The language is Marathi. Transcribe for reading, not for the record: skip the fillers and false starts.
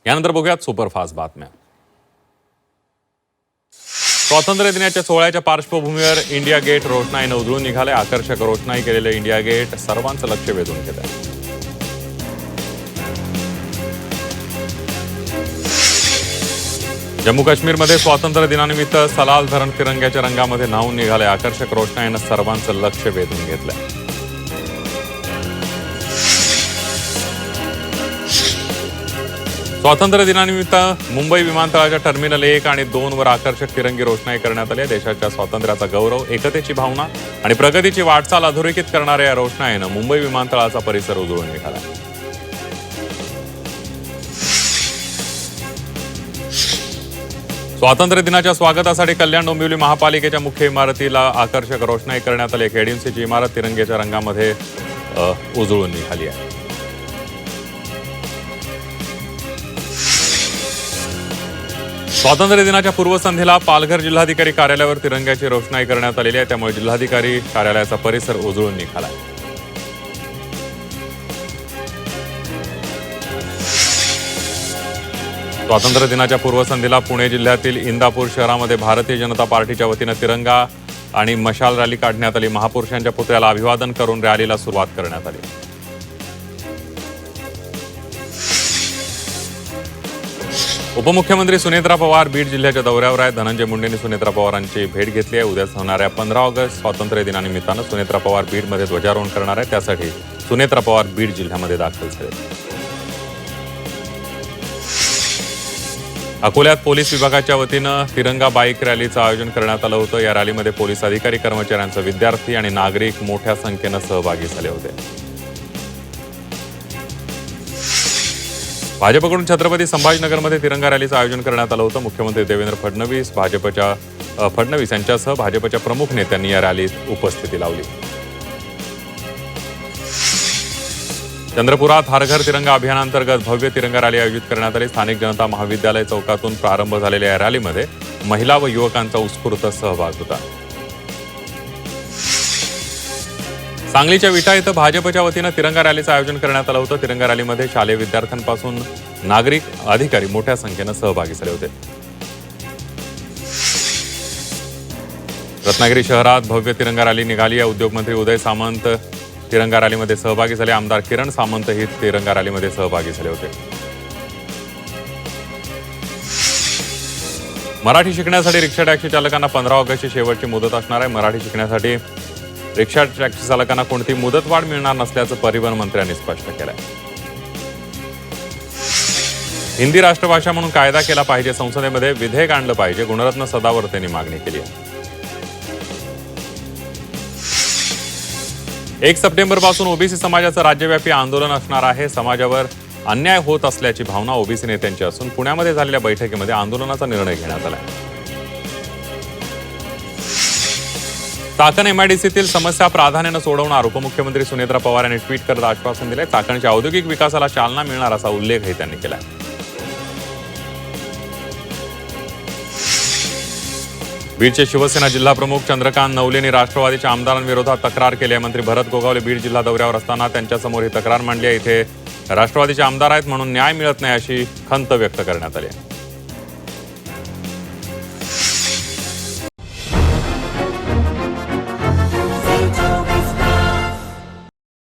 यानंतर बघूयात सुपरफास्ट बातम्या। स्वातंत्र्य दिनाच्या सोहळ्याच्या पार्श्वभूमीवर इंडिया गेट रोषणाईनं उजळून निघाले। आकर्षक रोषणाई केलेले इंडिया गेट सर्वांचं लक्ष वेधून घेत आहे। जम्मू काश्मीरमध्ये स्वातंत्र्य दिनानिमित्त सलाल धरण तिरंग्याच्या रंगामध्ये न्हावून निघाले। आकर्षक रोषणाईनं सर्वांचं लक्ष वेधून घेतलंय। स्वातंत्र्य दिनानिमित्त मुंबई विमानतळाच्या टर्मिनल 1 आणि 2 वर आकर्षक तिरंगी रोषणाई करण्यात आली। देशाच्या स्वातंत्र्याचा गौरव, एकतेची भावना आणि प्रगतीची वाटचाल अधोरेखित करणाऱ्या या रोषणाईनं मुंबई विमानतळाचा परिसर उजळून निघाला। स्वातंत्र्य दिनाच्या स्वागतासाठी कल्याण डोंबिवली महापालिकेच्या मुख्य इमारतीला आकर्षक रोषणाई करण्यात आली। KDMCची इमारत तिरंग्याच्या रंगामध्ये उजळून निघाली आहे। स्वातंत्र्य दिनाच्या पूर्वसंध्येला पालघर जिल्हाधिकारी कार्यालयावर तिरंग्याची रोषणाई करण्यात आलेली आहे। त्यामुळे जिल्हाधिकारी कार्यालयाचा परिसर उजळून निघाला। स्वातंत्र्य दिनाच्या पूर्वसंध्येला पुणे जिल्ह्यातील इंदापूर शहरामध्ये भारतीय जनता पार्टीच्या वतीनं तिरंगा आणि मशाल रॅली काढण्यात आली। महापुरुषांच्या पुतळ्याला अभिवादन करून रॅलीला सुरुवात करण्यात आली। उपमुख्यमंत्री सुनेत्रा पवार बीड जिल्ह्याच्या दौऱ्यावर आहेत। धनंजय मुंडेंनी सुनेत्रा पवारांची भेट घेतली आहे। उद्या होणाऱ्या 15 ऑगस्ट स्वातंत्र्य दिनानिमित्तानं सुनेत्रा पवार बीडमध्ये ध्वजारोहण करणार आहे। त्यासाठी सुनेत्रा पवार बीड जिल्ह्यामध्ये दाखल झाले। अकोल्यात पोलीस विभागाच्या वतीनं तिरंगा बाईक रॅलीचं आयोजन करण्यात आलं होतं। या रॅलीमध्ये पोलीस अधिकारी, कर्मचाऱ्यांसह विद्यार्थी आणि नागरिक मोठ्या संख्येनं सहभागी झाले होते। भाजपकडून छत्रपती संभाजीनगरमध्ये तिरंगा रॅलीचं आयोजन करण्यात आलं होतं। मुख्यमंत्री देवेंद्र फडणवीस यांच्यासह भाजपच्या प्रमुख नेत्यांनी या रॅलीत उपस्थिती लावली। चंद्रपुरात हर घर तिरंगा अभियानांतर्गत भव्य तिरंगा रॅली आयोजित करण्यात आली। स्थानिक जनता महाविद्यालय चौकातून प्रारंभ झालेल्या या रॅलीमध्ये महिला व युवकांचा उत्स्फूर्त सहभाग होता। सांगलीच्या विटा इथं भाजपच्या वतीनं तिरंगा रॅलीचं आयोजन करण्यात आलं होतं। तिरंगा रॅलीमध्ये शालेय विद्यार्थ्यांपासून नागरिक, अधिकारी मोठ्या संख्येनं सहभागी झाले होते। रत्नागिरी शहरात भव्य तिरंगा रॅली निघाली आहे। उद्योगमंत्री उदय सामंत तिरंगा रॅलीमध्ये सहभागी झाले। आमदार किरण सामंत ही तिरंगा रॅलीमध्ये सहभागी झाले होते। मराठी शिकण्यासाठी रिक्षा टॅक्सी चालकांना 15 ऑगस्टची शेवटची मुदत असणार आहे। मराठी शिकण्यासाठी रिक्षा टॅक्सी चालकांना कोणती मुदतवाढ मिळणार नसल्याचं परिवहन मंत्र्यांनी स्पष्ट केलंय। हिंदी राष्ट्रभाषा म्हणून कायदा केला पाहिजे, संसदेमध्ये विधेयक आणलं पाहिजे, गुणरत्न सदावर्तेंनी मागणी केली आहे। 1 सप्टेंबरपासून ओबीसी समाजाचं राज्यव्यापी आंदोलन असणार आहे। समाजावर अन्याय होत असल्याची भावना ओबीसी नेत्यांची असून पुण्यामध्ये झालेल्या बैठकीमध्ये आंदोलनाचा निर्णय घेण्यात आला। चाकण MIDCतील समस्या प्राधान्यानं सोडवणार, उपमुख्यमंत्री सुनेत्रा पवार यांनी ट्विट करत आश्वासन दिले। चाकणच्या औद्योगिक विकासाला चालना मिळणार असा उल्लेखही त्यांनी केला। बीडचे शिवसेना जिल्हाप्रमुख चंद्रकांत नवलेंनी राष्ट्रवादीच्या आमदारांविरोधात तक्रार केली आहे। मंत्री भरत गोगावले बीड जिल्हा दौऱ्यावर असताना त्यांच्यासमोर ही तक्रार मांडली आहे। इथे राष्ट्रवादीचे आमदार आहेत म्हणून न्याय मिळत नाही अशी खंत व्यक्त करण्यात आली आहे।